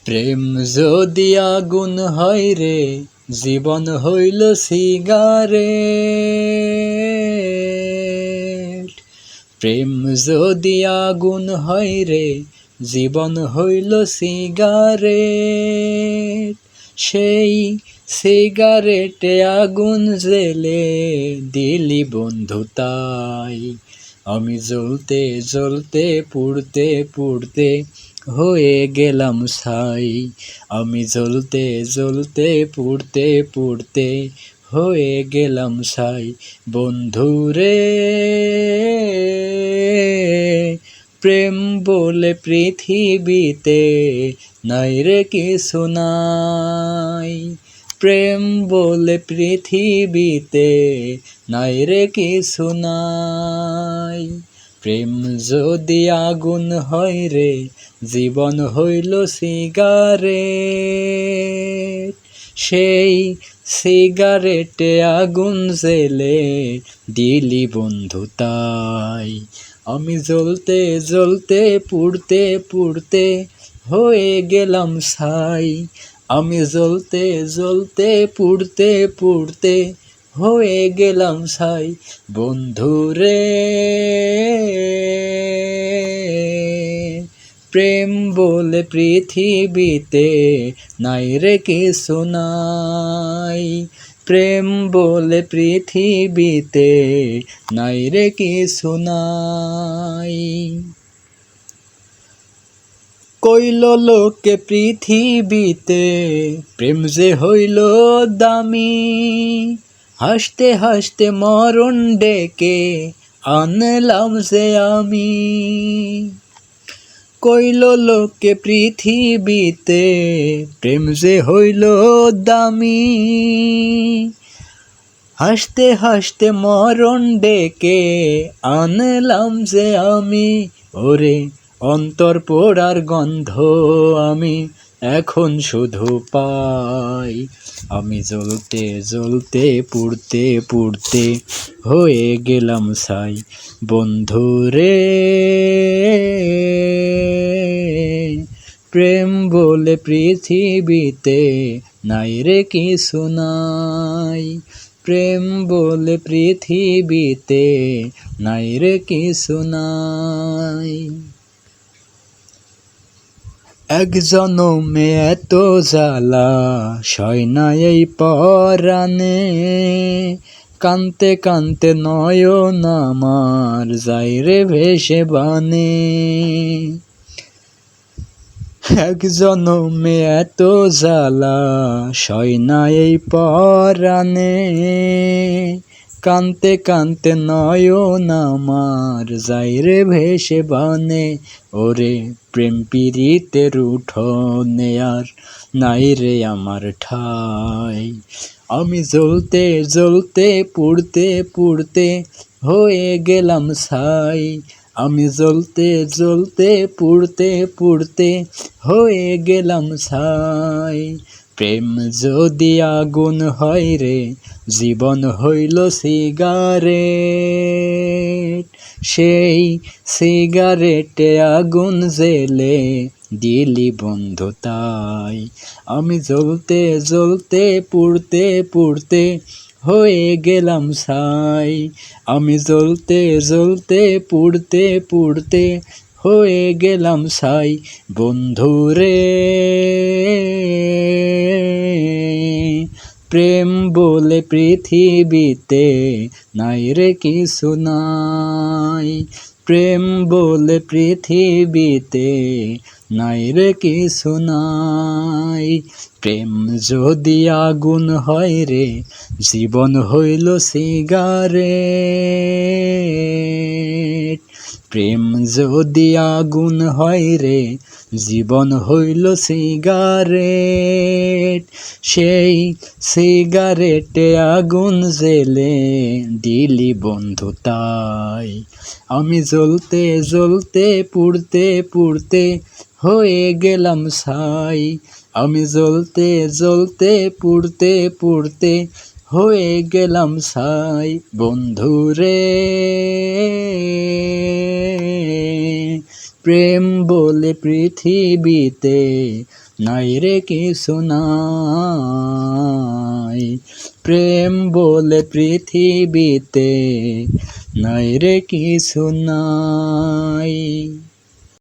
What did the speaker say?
প্রেম যদি আগুন হয় রে, জীবন হইল সিগারেট। প্রেম যদি আগুন হয় রে, জীবন হইল সিগারেট। সেই সিগারেটে আগুন জেলে দিলি বন্ধু তাই। আমি জ্বলতে জ্বলতে পুড়তে পুড়তে হয়ে গেলাম ছাই। আমি জ্বলতে জ্বলতে পুড়তে পুড়তে হয়ে গেলাম ছাই। বন্ধুরে প্রেম বলে পৃথিবীতে নাই রে কিছু নাই। প্রেম বলে পৃথিবীতে নাই রে কিছু নাই। প্রেম যদি আগুন হয় রে, জীবন হইল সিগারেট। সেই সিগারেটে আগুন জেলে দিলি বন্ধু তাই। আমি জ্বলতে জ্বলতে পুড়তে পুড়তে হয়ে গেলাম ছাই। আমি জ্বলতে জ্বলতে পুড়তে পুড়তে হয়ে গেলাম ছাই। বন্ধুরে প্রেম বলে পৃথিবীতে নাই রে কিছু নাই। প্রেম বলে পৃথিবীতে নাই রে কিছু নাই। কইল লোকে পৃথিবীতে প্রেম যে হইল দামি। হাসতে হাসতে মরণ ডেকে আনলাম যে আমি। কইল লোকে পৃথিবীতে প্রেম যে হইল দামি। হাসতে হাসতে মরণ ডেকে আনলাম যে আমি। ওরে অন্তর পোড়ার গন্ধ আমি এখন শুধু পাই। আমি জ্বলতে জ্বলতে পুড়তে পুড়তে হয়ে গেলাম ছাই। বন্ধুরে প্রেম বলে পৃথিবীতে নাই রে কিছু নাই। প্রেম বলে পৃথিবীতে নাই রে কিছু নাই। এক জনমে এত জ্বালা সয় না এই পরাণে। কানতে কানতে নয়ন আমার যায় রে ভেসে বানে। এক জনমে এত জ্বালা সয় না এই পরাণে। কানতে কানতে নয়ন আমার যায় রে ভেসে বানে। ওরে প্রেম পীড়িতের উঠোনে আর নাই রে আমার ঠাই। আমি জ্বলতে জ্বলতে পুড়তে পুড়তে হয়ে গেলাম ছাই। আমি জ্বলতে জ্বলতে পুড়তে পুড়তে হয়ে গেলাম ছাই। প্রেম যদি আগুন হয় রে, জীবন হইল সিগারেট। সেই সিগারেটে আগুন জেলে দিলি বন্ধু তাই। আমি জ্বলতে জ্বলতে পুড়তে পুড়তে হয়ে গেলাম ছাই। আমি জ্বলতে জ্বলতে পুড়তে পুড়তে হয়ে গেলাম ছাই। বন্ধুরে প্রেম বলে পৃথিবীতে নাই রে কিছু নাই। প্রেম বলে পৃথিবীতে নাই রে কিছু নাই। প্রেম যদি আগুন হয় রে, জীবন হইল সিগারেট। প্রেম যদি আগুন হয় রে, জীবন হইল সিগারেট। সেই সিগারেটে আগুন জেলে দিলি বন্ধু তাই। আমি জ্বলতে জ্বলতে পুড়তে পুড়তে হয়ে গেলাম ছাই। আমি জ্বলতে জ্বলতে পুড়তে পুড়তে হয়ে গেলাম ছাই। বন্ধুরে প্রেম বলে পৃথিবীতে নাই রে কিছু নাই, প্রেম বলে পৃথিবীতে নাই রে কিছু নাই।